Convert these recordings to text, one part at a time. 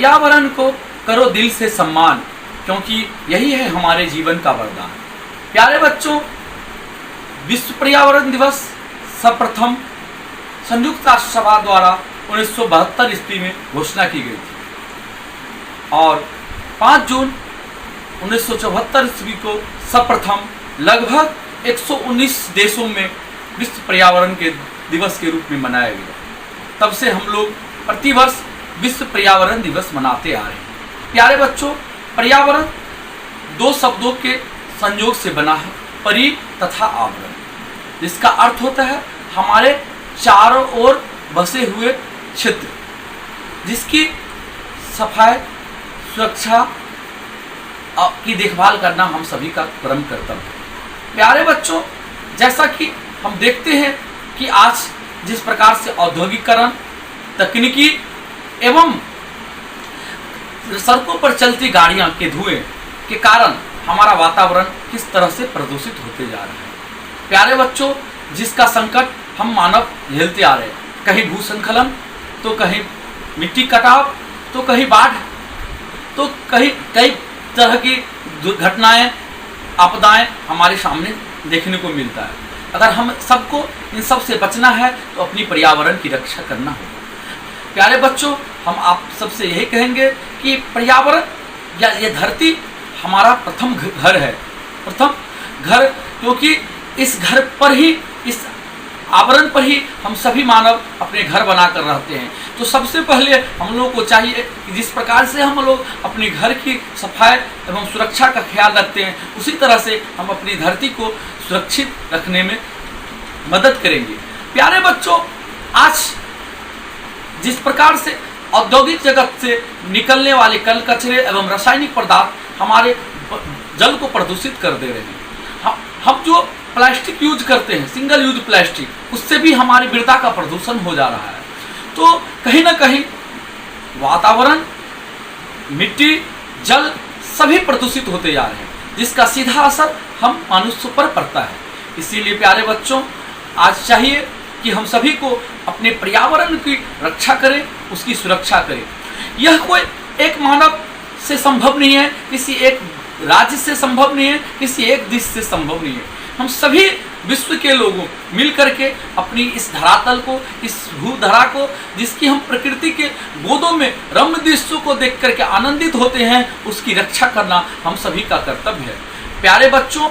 पर्यावरण को करो दिल से सम्मान, क्योंकि यही है हमारे जीवन का वरदान। प्यारे बच्चों, विश्व पर्यावरण दिवस सर्वप्रथम संयुक्त राष्ट्र सभा द्वारा 1972 ईस्वी में घोषणा की गई थी और 5 जून 1974 ईस्वी को सर्वप्रथम लगभग 119 देशों में विश्व पर्यावरण के दिवस के रूप में मनाया गया। तब से हम लोग प्रतिवर्ष विश्व पर्यावरण दिवस मनाते आ रहे हैं। प्यारे बच्चों, पर्यावरण 2 शब्दों के संयोग से बना है, परि तथा आवरण, जिसका अर्थ होता है हमारे चारों ओर बसे हुए क्षेत्र, जिसकी सफाई सुरक्षा की देखभाल करना हम सभी का परम कर्तव्य है। प्यारे बच्चों, जैसा कि हम देखते हैं कि आज जिस प्रकार से औद्योगिकरण, तकनीकी एवं सड़कों पर चलती गाड़ियां के धुएं के कारण हमारा वातावरण किस तरह से प्रदूषित होते जा रहा है। प्यारे बच्चों, जिसका संकट हम मानव झेलते आ रहे हैं, कहीं भूस्खलन, तो कहीं मिट्टी कटाव, तो कहीं बाढ़, तो कहीं कई तरह की घटनाएं, आपदाएं हमारे सामने देखने को मिलता है। अगर हम सबको इन सब से बचना है तो अपनी पर्यावरण की रक्षा करना होगा। प्यारे बच्चों, हम आप सबसे यही कहेंगे कि पर्यावरण या ये धरती हमारा प्रथम घर है, प्रथम घर, क्योंकि इस घर पर ही, इस आवरण पर ही हम सभी मानव अपने घर बनाकर रहते हैं। तो सबसे पहले हम लोगों को चाहिए कि जिस प्रकार से हम लोग अपने घर की सफाई एवं सुरक्षा का ख्याल रखते हैं, उसी तरह से हम अपनी धरती को सुरक्षित रखने में मदद करेंगे। प्यारे बच्चों, आज जिस प्रकार से औद्योगिक जगत से निकलने वाले कल कचरे एवं रासायनिक पदार्थ हमारे जल को प्रदूषित कर दे रहे हैं, हम जो प्लास्टिक यूज करते हैं, सिंगल यूज प्लास्टिक, उससे भी हमारी मृदा का प्रदूषण हो जा रहा है। तो कहीं ना कहीं वातावरण, मिट्टी, जल सभी प्रदूषित होते जा रहे हैं, जिसका सीधा असर हम मनुष्य पर पड़ता है। इसीलिए प्यारे बच्चों, आज चाहिए कि हम सभी को अपने पर्यावरण की रक्षा करें, उसकी सुरक्षा करें। यह कोई एक मानव से संभव नहीं है, किसी एक राज्य से संभव नहीं है, किसी एक देश से संभव नहीं है। हम सभी विश्व के लोगों मिल करके अपनी इस धरातल को, इस भूधरा को, जिसकी हम प्रकृति के गोदों में रम्य दृश्यों को देख करके आनंदित होते हैं, उसकी रक्षा करना हम सभी का कर्तव्य है। प्यारे बच्चों,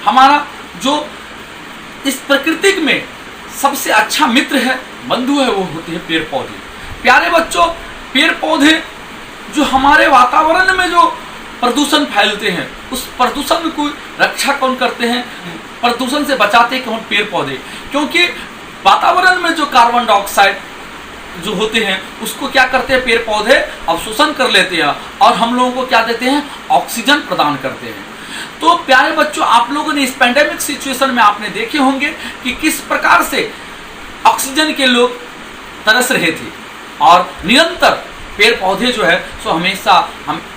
हमारा जो इस प्रकृति में सबसे अच्छा मित्र है, बंधु है, वो होते हैं पेड़ पौधे। प्यारे बच्चों, पेड़ पौधे जो हमारे वातावरण में जो प्रदूषण फैलते हैं, उस प्रदूषण को रक्षा कौन करते हैं, प्रदूषण से बचाते हैं कौन? पेड़ पौधे। क्योंकि वातावरण में जो कार्बन डाइऑक्साइड जो होते हैं, उसको क्या करते हैं? पेड़ पौधे अवशोषण कर लेते हैं और हम लोगों को क्या देते हैं? ऑक्सीजन प्रदान करते हैं। तो प्यारे बच्चों, आप लोगों ने इस पैंडेमिक सिचुएशन में आपने देखे होंगे कि किस प्रकार से ऑक्सीजन के लोग तरस रहे थे और निरंतर पेड़ पौधे जो है सो हमेशा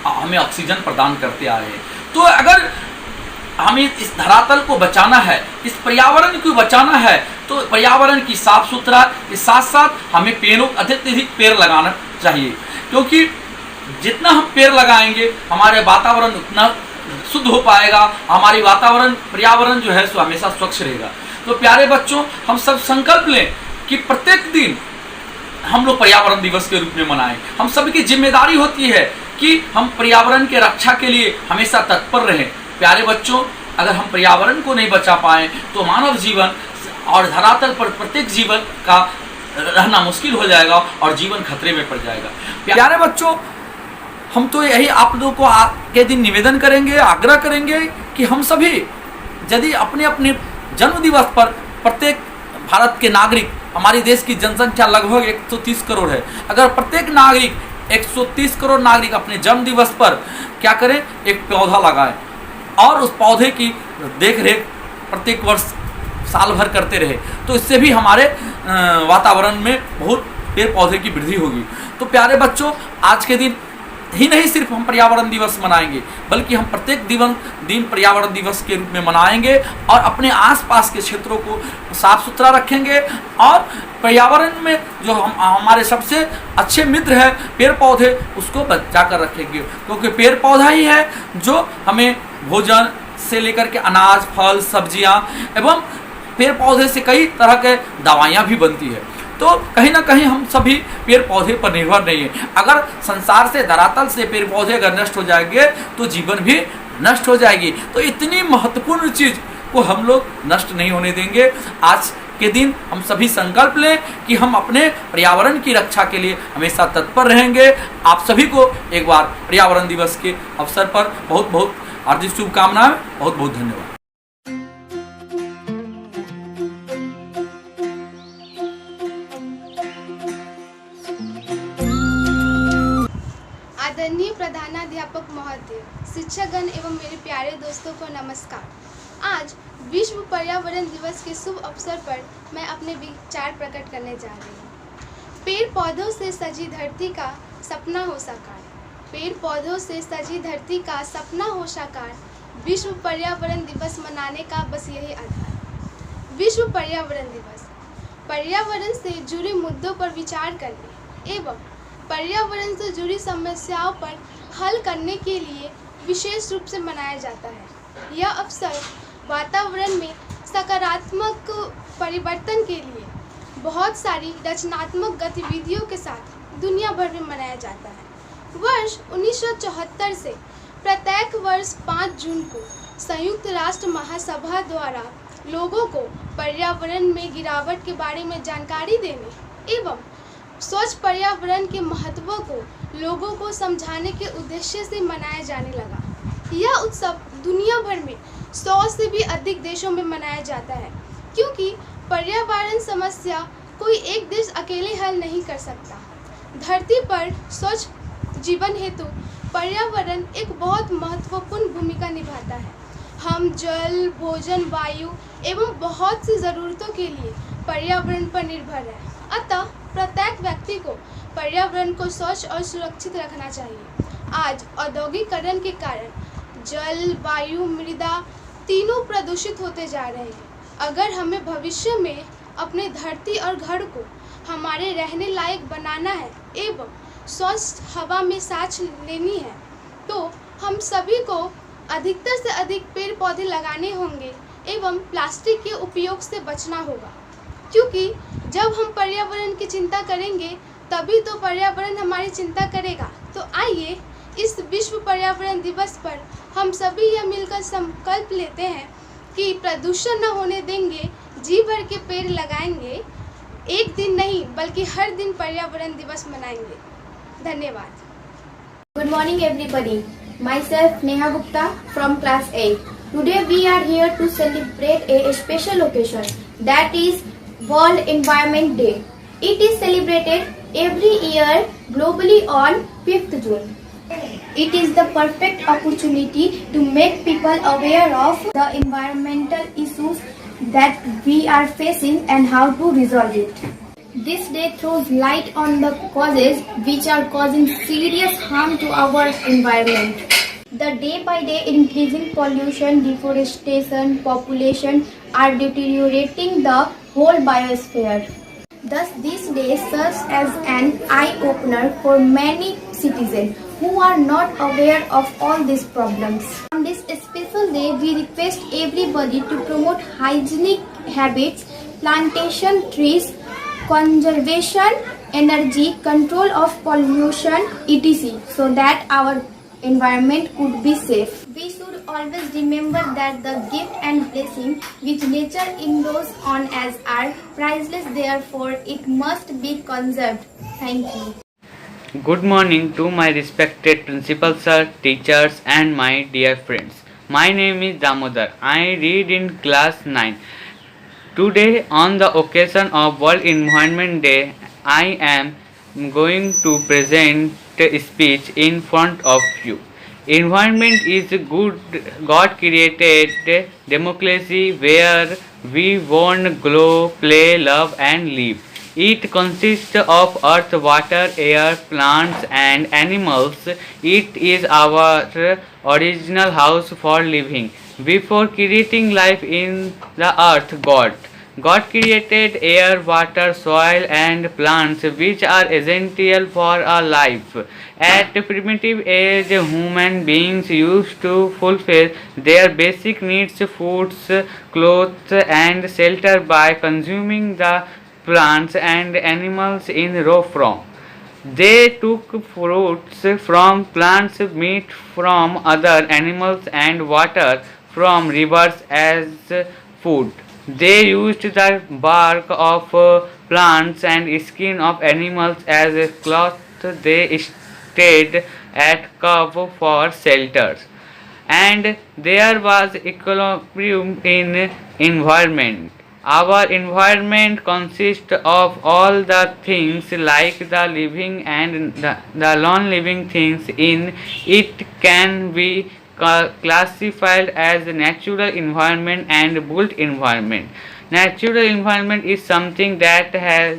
हमें ऑक्सीजन प्रदान करते आ रहे हैं। तो अगर हमें इस धरातल को बचाना है, इस पर्यावरण को बचाना है, तो पर्यावरण की साफ सुथरा के साथ साथ हमें पेड़ों अधिक से अधिक पेड़ लगाना चाहिए। क्योंकि जितना हम पेड़ लगाएंगे हमारे वातावरण उतना शुद्ध हो पाएगा, हमारी वातावरण पर्यावरण जो है सो हमेशा स्वच्छ रहेगा। तो प्यारे बच्चों, हम सब संकल्प लें कि प्रत्येक दिन हम लोग पर्यावरण दिवस के रूप में मनाएं। हम सभी की जिम्मेदारी होती है कि हम पर्यावरण के रक्षा के लिए हमेशा तत्पर रहें। प्यारे बच्चों, अगर हम पर्यावरण को नहीं बचा पाएँ तो मानव जीवन और धरातल पर प्रत्येक जीवन का रहना मुश्किल हो जाएगा और जीवन खतरे में पड़ जाएगा। प्यारे बच्चों, हम तो यही आप लोगों को आगे दिन निवेदन करेंगे, आग्रह करेंगे कि हम सभी यदि अपने अपने जन्म दिवस पर प्रत्येक भारत के नागरिक, हमारी देश की जनसंख्या लगभग 130 करोड़ है, अगर प्रत्येक नागरिक 130 करोड़ नागरिक अपने जन्म दिवस पर क्या करें? एक पौधा लगाएं और उस पौधे की देख रेख प्रत्येक वर्ष साल भर करते रहे, तो इससे भी हमारे वातावरण में बहुत पेड़ पौधे की वृद्धि होगी। तो प्यारे बच्चों, आज के दिन ही नहीं सिर्फ हम पर्यावरण दिवस मनाएंगे, बल्कि हम प्रत्येक दिन पर्यावरण दिवस के रूप में मनाएंगे और अपने आसपास के क्षेत्रों को साफ सुथरा रखेंगे। और पर्यावरण में जो हमारे सबसे अच्छे मित्र है पेड़ पौधे, उसको बचा कर रखेंगे, क्योंकि पेड़ पौधा ही है जो हमें भोजन से लेकर के अनाज, फल, सब्जियां एवं पेड़ पौधे से कई तरह के दवाइयाँ भी बनती है। तो कहीं ना कहीं हम सभी पेड़ पौधे पर निर्भर नहीं है। अगर संसार से, धरातल से पेड़ पौधे अगर नष्ट हो जाएंगे तो जीवन भी नष्ट हो जाएगी। तो इतनी महत्वपूर्ण चीज को हम लोग नष्ट नहीं होने देंगे। आज के दिन हम सभी संकल्प लें कि हम अपने पर्यावरण की रक्षा के लिए हमेशा तत्पर रहेंगे। आप सभी को एक बार पर्यावरण दिवस के अवसर पर बहुत बहुत हार्दिक शुभकामनाएं। बहुत बहुत धन्यवाद। आदरणीय प्रधानाध्यापक महोदय, शिक्षकगण एवं मेरे प्यारे दोस्तों को नमस्कार। आज विश्व पर्यावरण दिवस के शुभ अवसर पर मैं अपने विचार प्रकट करने जा रही हूँ। पेड़ पौधों से सजी धरती का सपना हो साकार, पेड़ पौधों से सजी धरती का सपना हो साकार, विश्व पर्यावरण दिवस मनाने का बस यही आधार। विश्व पर्यावरण दिवस पर्यावरण से जुड़े मुद्दों पर विचार करने एवं पर्यावरण से जुड़ी समस्याओं पर हल करने के लिए विशेष रूप से मनाया जाता है। यह अवसर वातावरण में सकारात्मक परिवर्तन के लिए बहुत सारी रचनात्मक गतिविधियों के साथ दुनिया भर में मनाया जाता है। वर्ष 1974 से प्रत्येक वर्ष 5 जून को संयुक्त राष्ट्र महासभा द्वारा लोगों को पर्यावरण में गिरावट के बारे में जानकारी देने एवं स्वच्छ पर्यावरण के महत्व को लोगों को समझाने के उद्देश्य से मनाया जाने लगा। यह उत्सव दुनिया भर में 100 से भी अधिक देशों में मनाया जाता है, क्योंकि पर्यावरण समस्या कोई एक देश अकेले हल नहीं कर सकता। धरती पर स्वच्छ जीवन हेतु पर्यावरण एक बहुत महत्वपूर्ण भूमिका निभाता है। हम जल, भोजन, वायु एवं बहुत सी ज़रूरतों के लिए पर्यावरण पर निर्भर है। अतः प्रत्येक व्यक्ति को पर्यावरण को स्वच्छ और सुरक्षित रखना चाहिए। आज औद्योगिकरण के कारण जल, वायु, मृदा तीनों प्रदूषित होते जा रहे हैं। अगर हमें भविष्य में अपने धरती और घर को हमारे रहने लायक बनाना है एवं स्वस्थ हवा में सांस लेनी है, तो हम सभी को अधिकतर से अधिक पेड़ पौधे लगाने होंगे एवं प्लास्टिक के उपयोग से बचना होगा, क्योंकि जब हम पर्यावरण की चिंता करेंगे तभी तो पर्यावरण हमारी चिंता करेगा। तो आइए इस विश्व पर्यावरण दिवस पर हम सभी यह मिलकर संकल्प लेते हैं कि प्रदूषण न होने देंगे, जी भर के पेड़ लगाएंगे, एक दिन नहीं बल्कि हर दिन पर्यावरण दिवस मनाएंगे। धन्यवाद। Good morning everybody. Myself Neha Gupta from class 8. Today we are here to celebrate a special occasion, that is World Environment Day. It is celebrated every year globally on 5th June. It is the perfect opportunity to make people aware of the environmental issues that we are facing and how to resolve it. This day throws light on the causes which are causing serious harm to our environment. The day by day increasing pollution, deforestation, population are deteriorating the whole biosphere. Thus, this day serves as an eye-opener for many citizens who are not aware of all these problems. On this special day, we request everybody to promote hygienic habits, plantation trees, conservation, energy, control of pollution, etc., so that our environment could be safe. We should always remember that the gift and blessing which nature endows on us are priceless, therefore it must be conserved. Thank you. Good morning to my respected principal sir, teachers and my dear friends. My name is Damodar. I read in class 9. Today on the occasion of World Environment Day, I am going to present a speech in front of you. Environment is a good God created democracy where we want grow, play, love and live. It consists of earth, water, air, plants, and animals. It is our original house for living. Before creating life in the earth, God created air, water, soil, and plants, which are essential for our life. At primitive age, human beings used to fulfill their basic needs, foods, clothes, and shelter by consuming the plants and animals in raw form. They took fruits from plants, meat from other animals, and water from rivers as food. They used the bark of plants and skin of animals as a cloth. They stayed at cove for shelters. And there was equilibrium in environment. Our environment consists of all the things like the living and the non-living things in it can be classified as natural environment and built environment. Natural environment is something that has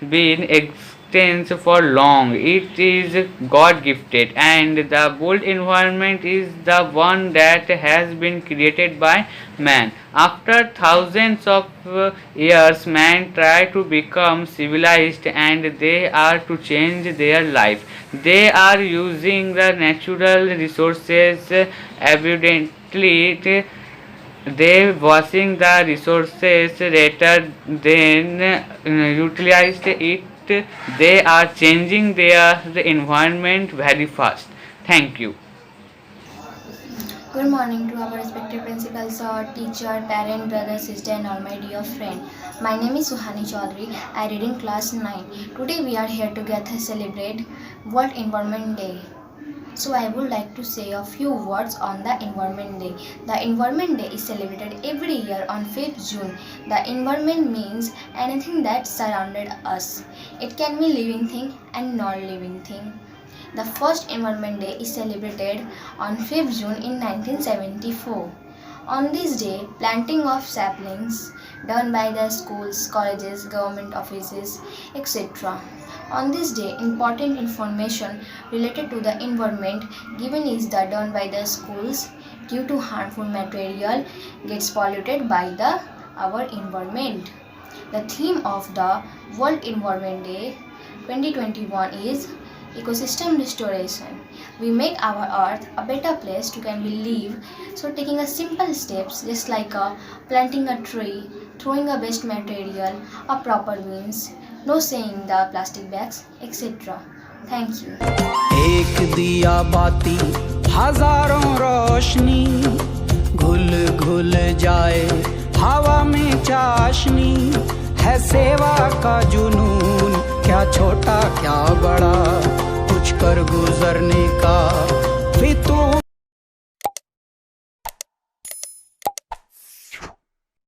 been existence for long. It is God gifted, and the built environment is the one that has been created by man. After thousands of years, man tried to become civilized, and they are to change their life. They are using the natural resources abundantly. They washing the resources rather than utilized it. They are changing their environment very fast. Thank you. Good morning to our respected principals, sir, teacher, parent, brother, sister, and all my dear friend. My name is Suhani Chaudhary. I read in class 9. Today we are here together to celebrate World Environment Day. So I would like to say a few words on the Environment Day. The Environment Day is celebrated every year on 5th June. The environment means anything that surrounded us. It can be living thing and non-living thing. The first Environment Day is celebrated on 5th June in 1974. On this day, planting of saplings done by the schools, colleges, government offices, etc. On this day, important information related to the environment given is that done by the schools due to harmful material gets polluted by our environment. The theme of the World Environment Day 2021 is ecosystem restoration. We make our earth a better place to can we live. So taking a simple steps just like planting a tree, throwing a waste material, a proper means, no saying the plastic bags, etc. Thank you. एक दिया बाती हजारों रोशनी, घुल घुल जाए हवा में चाशनी, है सेवा का जुनून, क्या छोटा क्या बड़ा, कुछ कर गुजरने का